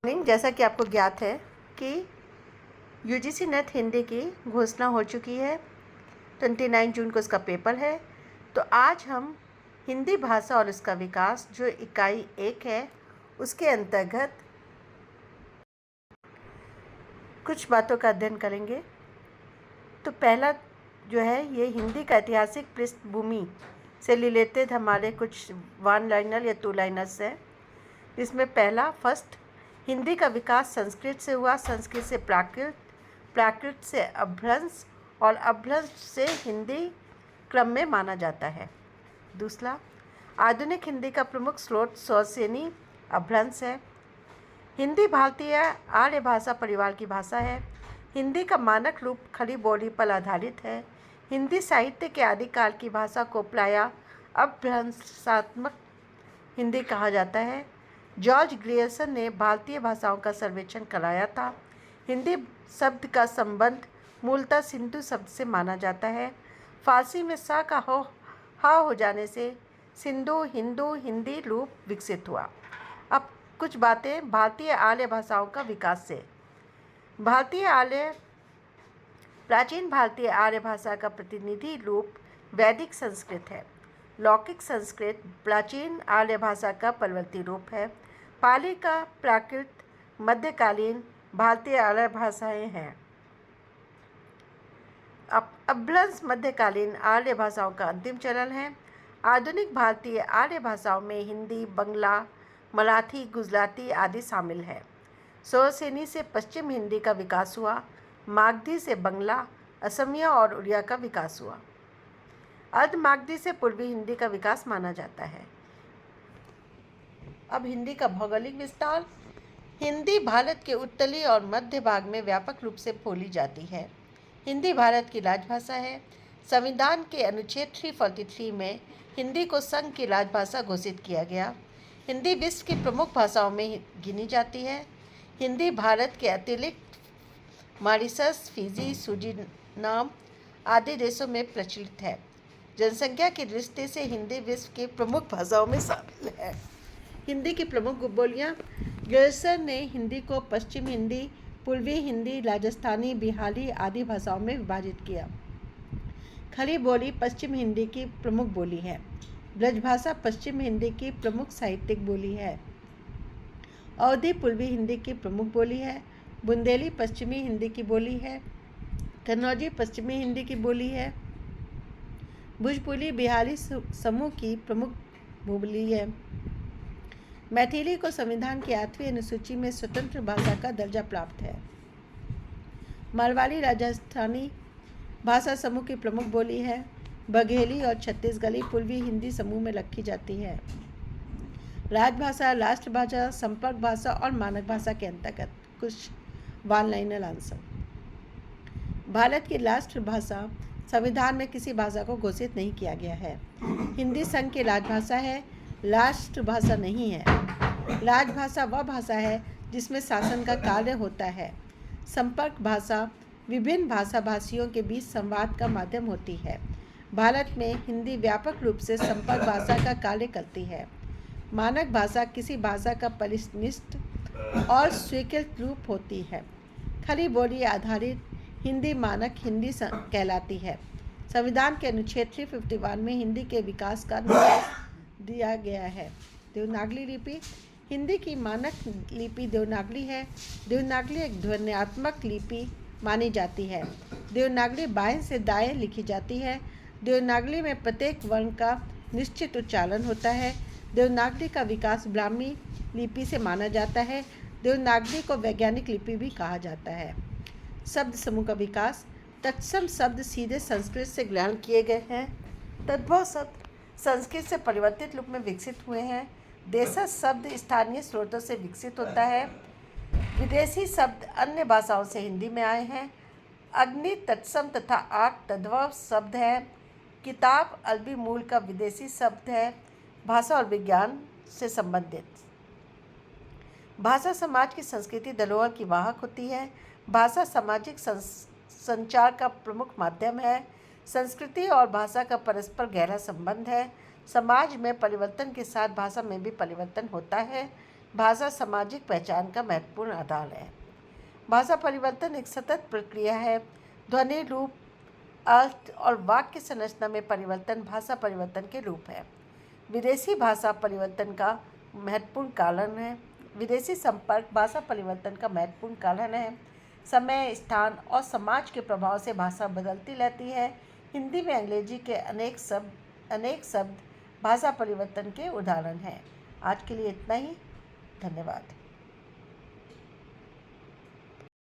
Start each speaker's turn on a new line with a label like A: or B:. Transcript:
A: Morning. जैसा कि आपको ज्ञात है कि यूजीसी नेट हिंदी की घोषणा हो चुकी है। 29 जून को इसका पेपर है। तो आज हम हिंदी भाषा और इसका विकास जो इकाई 1 है उसके अंतर्गत कुछ बातों का अध्ययन करेंगे। तो पहला जो है ये हिंदी का ऐतिहासिक पृष्ठभूमि से रिलेटेड हमारे कुछ वन लाइनर या टू लाइनर्स है। इसमें पहला फर्स्ट, हिंदी का विकास संस्कृत से हुआ, संस्कृत से प्राकृत, प्राकृत से अपभ्रंश और अपभ्रंश से हिंदी क्रम में माना जाता है। दूसरा, आधुनिक हिंदी का प्रमुख स्रोत सौसेनी अपभ्रंश है। हिंदी भारतीय आर्य भाषा परिवार की भाषा है। हिंदी का मानक रूप खड़ी बोली पर आधारित है। हिंदी साहित्य के आदिकाल की भाषा को प्रायः अपभ्रंशात्मक हिंदी कहा जाता है। जॉर्ज ग्रियर्सन ने भारतीय भाषाओं का सर्वेक्षण कराया था। हिंदी शब्द का संबंध मूलतः सिंधु शब्द से माना जाता है। फारसी में सा का हा हो जाने से सिंधु हिंदू हिंदी रूप विकसित हुआ। अब कुछ बातें भारतीय आर्य भाषाओं का विकास से। प्राचीन भारतीय आर्य भाषा का प्रतिनिधि रूप वैदिक संस्कृत है। लौकिक संस्कृत प्राचीन आर्य भाषा का परवर्ती रूप है। पाली का प्राकृत मध्यकालीन भारतीय आर्य भाषाएं हैं। अपभ्रंश मध्यकालीन आर्य भाषाओं का अंतिम चरण है। आधुनिक भारतीय आर्य भाषाओं में हिंदी, बंगला, मराठी, गुजराती आदि शामिल है। सौसेनी से पश्चिम हिंदी का विकास हुआ। मागधी से बंगला, असमिया और उड़िया का विकास हुआ। अर्ध मागधी से पूर्वी हिंदी का विकास माना जाता है। अब हिंदी का भौगोलिक विस्तार। हिंदी भारत के उत्तरी और मध्य भाग में व्यापक रूप से बोली जाती है। हिंदी भारत की राजभाषा है। संविधान के अनुच्छेद 343 में हिंदी को संघ की राजभाषा घोषित किया गया। हिंदी विश्व की प्रमुख भाषाओं में गिनी जाती है। हिंदी भारत के अतिरिक्त मॉरिशस, फिजी, सूरीनाम आदि देशों में प्रचलित है। जनसंख्या की दृष्टि से हिंदी विश्व की प्रमुख भाषाओं में शामिल है। हिंदी की प्रमुख बोलियां। ग्रियर्सन ने हिंदी को पश्चिम हिंदी, पूर्वी हिंदी, राजस्थानी, बिहारी आदि भाषाओं में विभाजित किया। खड़ी बोली पश्चिम हिंदी की प्रमुख बोली है। ब्रजभाषा पश्चिम हिंदी की प्रमुख साहित्यिक बोली है। अवधी पूर्वी हिंदी की प्रमुख बोली है। बुंदेली पश्चिमी हिंदी की बोली है। कन्नौजी पश्चिमी हिंदी की बोली है। भोजपुरी बिहारी समूह की प्रमुख बोली है। मैथिली को संविधान की 8वीं अनुसूची में स्वतंत्र भाषा का दर्जा प्राप्त है। मारवाड़ी राजस्थानी भाषा समूह की प्रमुख बोली है। बघेली और छत्तीसगढ़ी पूर्वी हिंदी समूह में रखी जाती है। राजभाषा, राष्ट्रभाषा, संपर्क भाषा और मानक भाषा के अंतर्गत कुछ वन लाइनर आंसर। भारत की राष्ट्रभाषा संविधान में किसी भाषा को घोषित नहीं किया गया है। हिंदी संघ की राजभाषा है, राष्ट्रभाषा नहीं है। राजभाषा वह भाषा है जिसमें शासन का कार्य होता है। संपर्क भाषा विभिन्न भाषा भाषियों के बीच संवाद का माध्यम होती है। भारत में हिंदी व्यापक रूप से संपर्क भाषा का कार्य करती है। मानक भाषा किसी भाषा का परिनिष्ठ और स्वीकृत रूप होती है। खड़ी बोली आधारित हिंदी मानक हिंदी कहलाती है। संविधान के अनुच्छेद 351 में हिंदी के विकास का निर्देश दिया गया है। देवनागरी लिपि। हिंदी की मानक लिपि देवनागरी है। देवनागरी एक ध्वन्यात्मक लिपि मानी जाती है। देवनागरी बाएं से दाएं लिखी जाती है। देवनागरी में प्रत्येक वर्ण का निश्चित उच्चारण होता है। देवनागरी का विकास ब्राह्मी लिपि से माना जाता है। देवनागरी को वैज्ञानिक लिपि भी कहा जाता है। शब्द समूह का विकास। तत्सम शब्द सीधे संस्कृत से ग्रहण किए गए हैं। तद्भव शब्द संस्कृत से परिवर्तित रूप में विकसित हुए हैं। देशज शब्द स्थानीय स्रोतों से विकसित होता है। विदेशी शब्द अन्य भाषाओं से हिंदी में आए हैं। अग्नि तत्सम तथा आग तद्भव शब्द है। किताब अरबी मूल का विदेशी शब्द है। भाषा और विज्ञान से संबंधित। भाषा समाज की संस्कृति धरोहर की वाहक होती है। भाषा सामाजिक संचार का प्रमुख माध्यम है। संस्कृति और भाषा का परस्पर गहरा संबंध है। समाज में परिवर्तन के साथ भाषा में भी परिवर्तन होता है। भाषा सामाजिक पहचान का महत्वपूर्ण आधार है। भाषा परिवर्तन एक सतत प्रक्रिया है। ध्वनि, रूप, अर्थ और वाक्य संरचना में परिवर्तन भाषा परिवर्तन के रूप है। विदेशी भाषा परिवर्तन का महत्वपूर्ण कारण है। विदेशी संपर्क भाषा परिवर्तन का महत्वपूर्ण कारण है। समय, स्थान और समाज के प्रभाव से भाषा बदलती रहती है। हिंदी में अंग्रेजी के अनेक शब्द भाषा परिवर्तन के उदाहरण हैं। आज के लिए इतना ही। धन्यवाद।